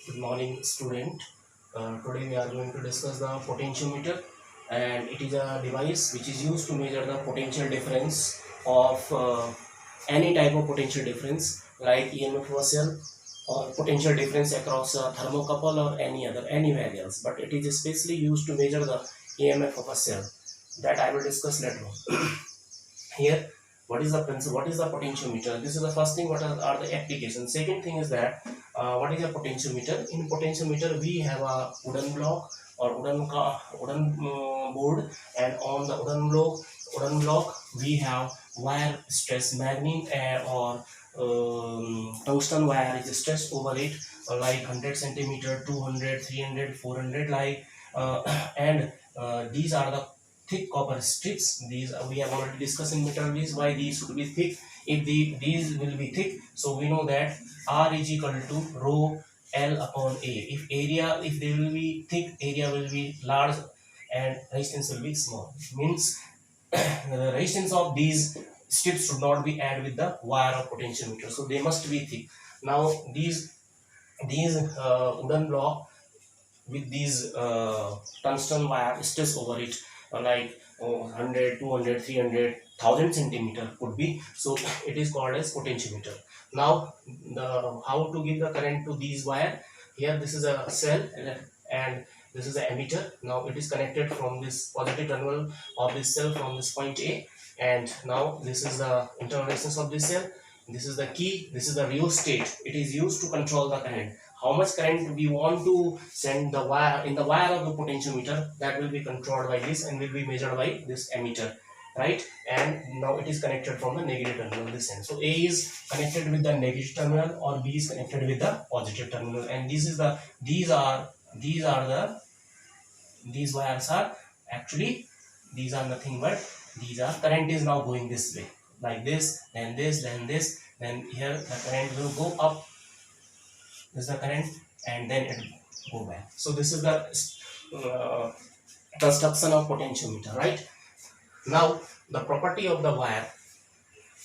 Good morning, student. Today we are going to discuss the potentiometer, and it is a device which is used to measure the potential difference of any type of potential difference like EMF of a cell or potential difference across a thermocouple or anywhere else. But it is especially used to measure the EMF of a cell. That I will discuss later on. Here, what is the principle, what is the potentiometer? This is the first thing. What are the applications? Second thing is that what is a potentiometer? In potentiometer we have a wooden block or wooden board, and on the wooden block we have wire stress magnet or tungsten wire is stressed over it, like 100 centimeter, 200, 300, 400, like and these are the thick copper strips. These we have already discussed in metallurgy why these should be thick. If these will be thick, so we know that R is equal to rho L upon A. If they will be thick, area will be large and resistance will be small. Means the resistance of these strips should not be added with the wire of potentiometer, so they must be thick. Now these wooden block with these tungsten wire stress over it, like 100, 200, 300, 1000 centimeter could be, so it is called as potentiometer. Now how to give the current to these wire? Here this is a cell, and this is the emitter. Now it is connected from this positive terminal of this cell from this point A, and now this is the internal resistance of this cell. This is the key, this is the rheostat. It is used to control the current. How much current we want to send the wire in the wire of the potentiometer, that will be controlled by this and will be measured by this emitter, right? And now it is connected from the negative terminal this end. So A is connected with the negative terminal or B is connected with the positive terminal, and these wires are actually, these are nothing but these are current is now going this way, like this, then this, then this, then here the current will go up. This is the current, and then it will go back. So this is the uh, construction of potentiometer, right? Now the property of the wire.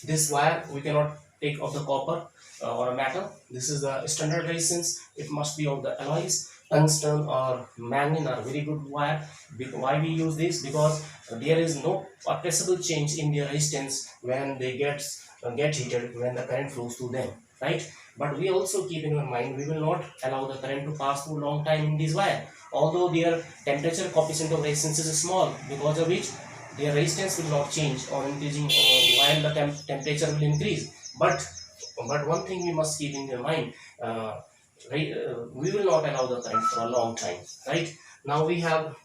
This wire we cannot take of the copper or a metal. This is the standard resistance. It must be of the alloys. Tungsten or mangan are very good wire. Why we use this? Because there is no appreciable change in their resistance when they get heated, when the current flows through them, right? But we also keep in our mind, we will not allow the current to pass through long time in this wire, although their temperature coefficient of resistance is small, because of which their resistance will not change or increasing while the temperature will increase. But one thing we must keep in your mind, we will not allow the current for a long time, right? Now we have,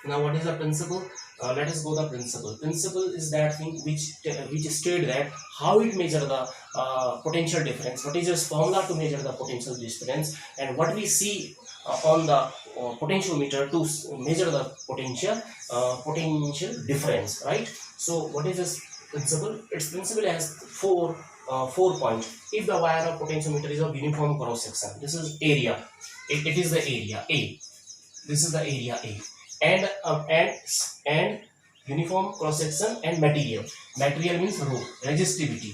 now what is the principle? Let us go the principle. Principle is that thing which state that how it measure the potential difference. What is this formula to measure the potential difference, and what we see on the potentiometer to measure the potential difference, right? So what is this principle? Its principle has four points. If the wire of potentiometer is of uniform cross section, this is area. It is the area A. This is the area A, and uniform cross section and material. Material means rho, resistivity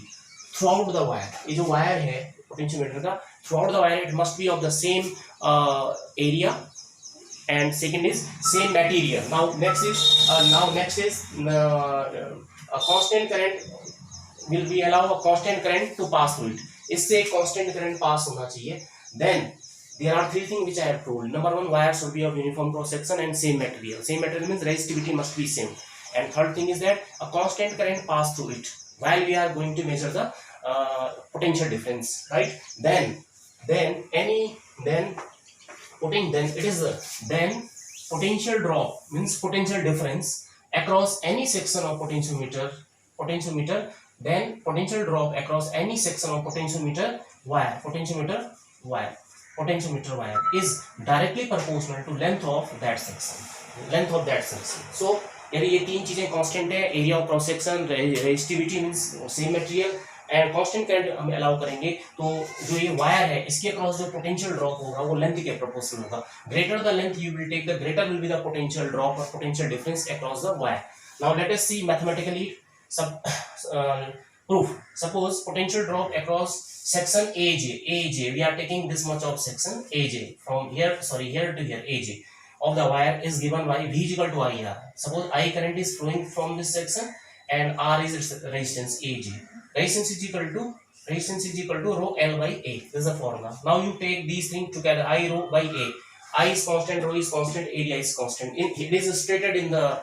throughout the wire. ये जो wire है potentiometer का, throughout the wire it must be of the same area, and second is same material. Now next is a constant current will be allow a constant current to pass through it. इससे constant current pass होना चाहिए. Then there are three things which I have told. Number one, wire should be of uniform cross section and same material. Same material means resistivity must be same. And third thing is that a constant current pass through it while we are going to measure the potential difference, right? Then potential drop means potential difference across any section of potentiometer. Then potential drop across any section of potentiometer wire is directly proportional to length of that section. So यदि ये तीन चीजें constant है, area of cross section, resistivity means same material and constant current हम allow करेंगे, तो जो ये वायर है इसके अक्रॉस जो पोटेंशियल ड्रॉप होगा वो लेंथ के प्रोपोर्शनल होगा. Greater the length you will take, the greater will be the potential drop और potential difference across the wire. Now let us see mathematically सब proof. Suppose potential drop across section AJ, we are taking this much of section AJ from here, here to here, AJ of the wire is given by V is equal to IR. Suppose I current is flowing from this section and R is its resistance AG. Resistance is equal to rho L by A. This is the formula. Now you take these things together. I rho by A. I is constant, rho is constant, area is constant. It is stated in the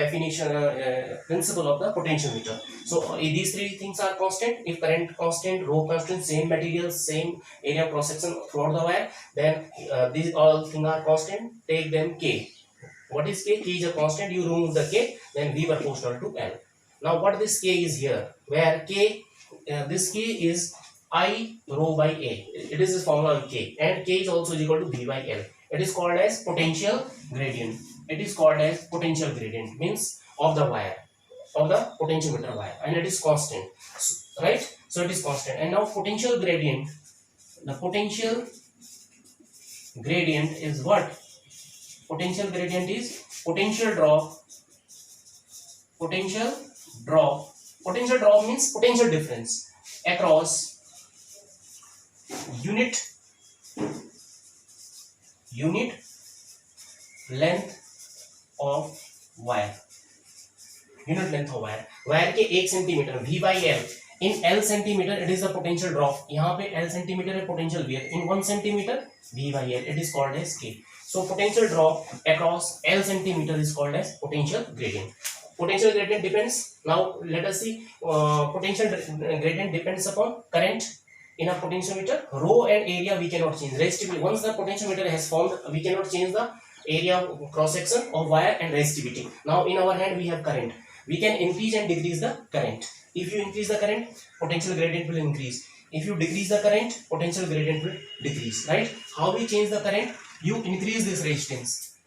definition principle of the potentiometer. So these three things are constant. If current constant, rho constant, same material, same area cross section throughout the wire, then these all things are constant. Take them K. What is K? K is a constant. You remove the K, then V proportional to L. Now what this K is here? Where K, this K is I rho by A. It is the formula of K, and K is also equal to V by L. It is called as potential gradient. It is called as potential gradient, means of the wire, of the potentiometer wire, and it is constant, right? So it is constant. And now potential gradient, the potential gradient is what? Potential gradient is potential drop. Potential drop means potential difference across unit length of wire. Unit length of wire. Wire के 1 centimetre V by L. In L centimeter it is the potential drop. यहाँ पे L centimeter है potential wear. In 1 centimeter V by L. It is called as K. So potential drop across L centimeter is called as potential gradient. Potential gradient depends. Now let us see. Potential gradient depends upon current in a potentiometer. Rho and area we cannot change. Resistivity. Once the potentiometer has formed, we cannot change the area of cross section of wire and resistivity. Now in our hand we have current. We can increase and decrease the current. If you increase the current, potential gradient will increase. If you decrease the current, potential gradient will decrease. Right? How we change the current? You increase this resistance.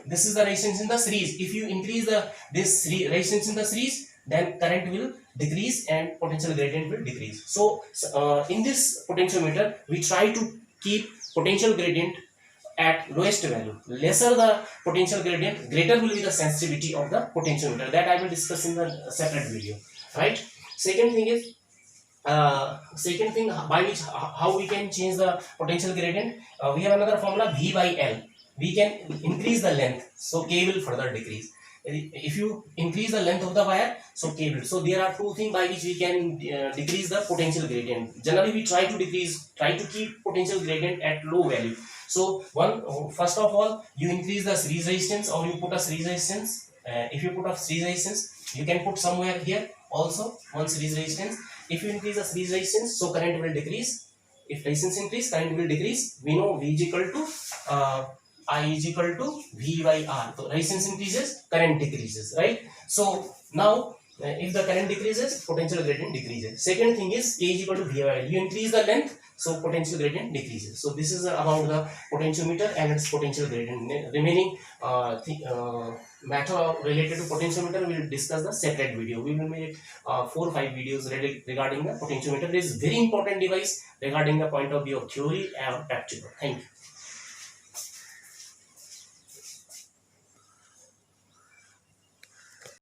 This is the resistance in the series. If you increase this resistance in the series, then current will decrease and potential gradient will decrease. So in this potentiometer, we try to keep potential gradient at lowest value. Lesser the potential gradient, greater will be the sensitivity of the potentiometer. That I will discuss in the separate video. Right? Second thing is, by which how we can change the potential gradient. We have another formula V by L. We can increase the length, so K will further decrease. If you increase the length of the wire, so K will. So there are two things by which we can decrease the potential gradient. Generally, we try to keep potential gradient at low value. So first of all, you increase the series resistance, or you put a series resistance. If you put a series resistance, you can put somewhere here also one series resistance. If you increase the series resistance, so current will decrease. If resistance increase, current will decrease. We know V is equal to I is equal to V by R. So resistance increases, current decreases, right? So now if the current decreases, potential gradient decreases. Second thing is K is equal to V by R. You increase the length, so potential gradient decreases. So this is about the potentiometer and its potential gradient. Remaining matter related to potentiometer we will discuss the separate video. We will make 4 or 5 videos regarding the potentiometer. It is very important device regarding the point of view of theory and practical. Thank you.